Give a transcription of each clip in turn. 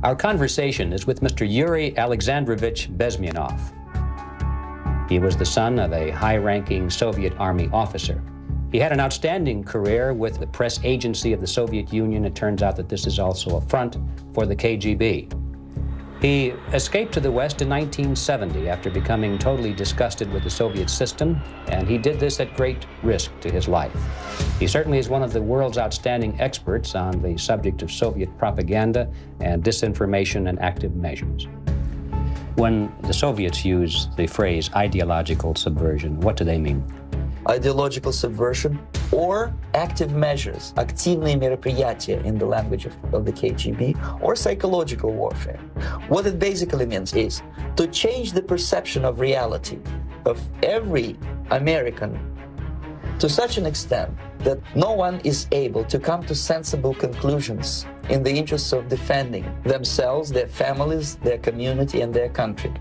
Our conversation is with Mr. Yuri Alexandrovich Bezmenov. He was the son of a high-ranking Soviet Army officer. He had an outstanding career with the press agency of the Soviet Union. It turns out that this is also a front for the KGB. He escaped to the West in 1970 after becoming totally disgusted with the Soviet system, and he did this at great risk to his life. He certainly is one of the world's outstanding experts on the subject of Soviet propaganda and disinformation and active measures. When the Soviets use the phrase ideological subversion, what do they mean? Ideological subversion or active measures, активные мероприятия in the language of the KGB, or psychological warfare. What it basically means is to change the perception of reality of every American to such an extent that no one is able to come to sensible conclusions in the interests of defending themselves, their families, their community, and their country.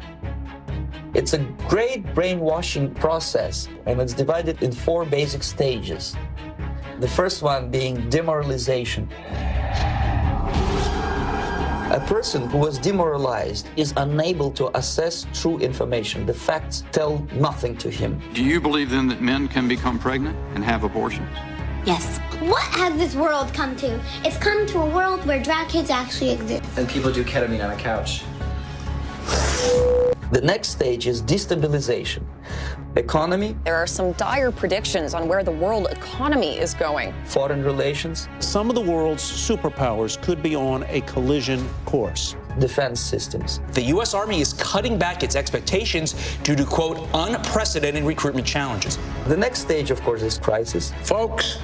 It's a great brainwashing process, and it's divided in 4 basic stages. The first one being demoralization. A person who was demoralized is unable to assess true information. The facts tell nothing to him. Do you believe then that men can become pregnant and have abortions? Yes. What has this world come to? It's come to a world where drag kids actually exist. And people do ketamine on a couch. The next stage is destabilization. Economy. There are some dire predictions on where the world economy is going. Foreign relations. Some of the world's superpowers could be on a collision course. Defense systems. The U.S. Army is cutting back its expectations due to, quote, unprecedented recruitment challenges. The next stage, of course, is crisis. Folks,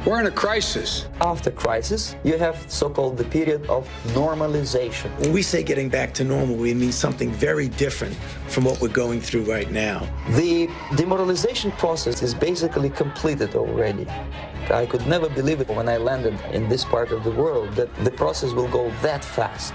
we're in a crisis. After crisis, you have so-called the period of normalization. When we say getting back to normal, we mean something very different from what we're going through right now. The demoralization process is basically completed already. I could never believe it when I landed in this part of the world that the process will go that fast.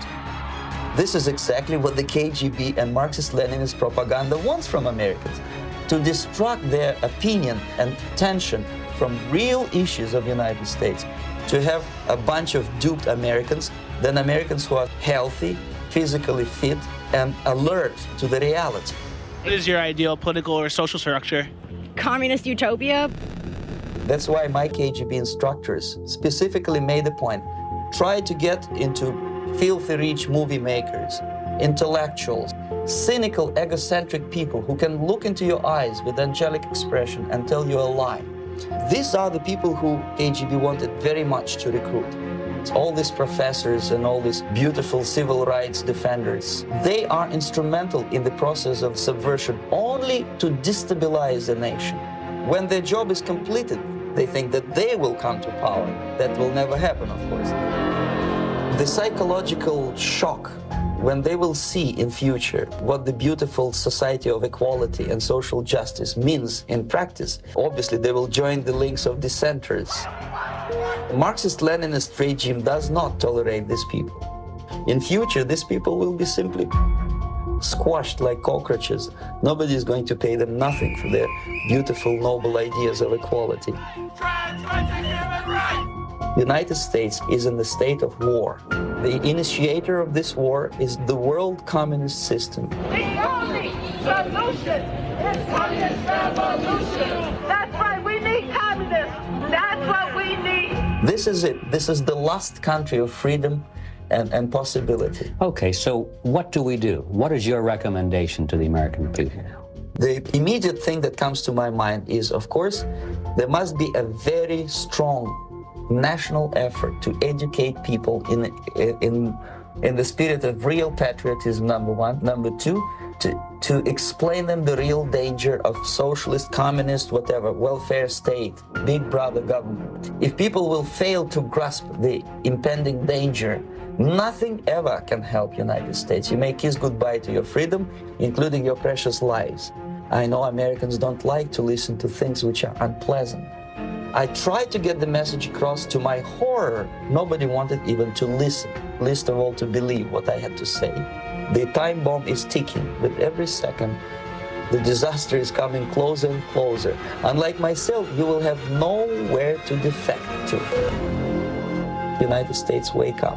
This is exactly what the KGB and Marxist-Leninist propaganda wants from Americans, to distract their opinion and attention from real issues of the United States, to have a bunch of duped Americans, then Americans who are healthy, physically fit, and alert to the reality. What is your ideal political or social structure? Communist utopia. That's why my KGB instructors specifically made a point. Try to get into filthy rich movie makers, intellectuals, cynical, egocentric people who can look into your eyes with angelic expression and tell you a lie. These are the people who KGB wanted very much to recruit. All these professors and all these beautiful civil rights defenders, they are instrumental in the process of subversion only to destabilize the nation. When their job is completed, they think that they will come to power. That will never happen, of course. The psychological shock when they will see in future what the beautiful society of equality and social justice means in practice, obviously they will join the links of dissenters. Marxist-Leninist regime does not tolerate these people. In future, these people will be simply squashed like cockroaches. Nobody is going to pay them nothing for their beautiful, noble ideas of equality. The United States is in the state of war. The initiator of this war is the world communist system. The only solution is communist revolution. That's right, we need communists. That's what we need. This is it. This is the last country of freedom and possibility. Okay, so what do we do? What is your recommendation to the American people? The immediate thing that comes to my mind is, of course, there must be a very strong national effort to educate people in the spirit of real patriotism, number one. Number two, to explain them the real danger of socialist, communist, whatever, welfare state, big brother government. If people will fail to grasp the impending danger, nothing ever can help United States. You may kiss goodbye to your freedom, including your precious lives. I know Americans don't like to listen to things which are unpleasant. I tried to get the message across. To my horror, nobody wanted even to listen, least of all to believe what I had to say. The time bomb is ticking with every second. The disaster is coming closer and closer. Unlike myself, you will have nowhere to defect to. United States, wake up.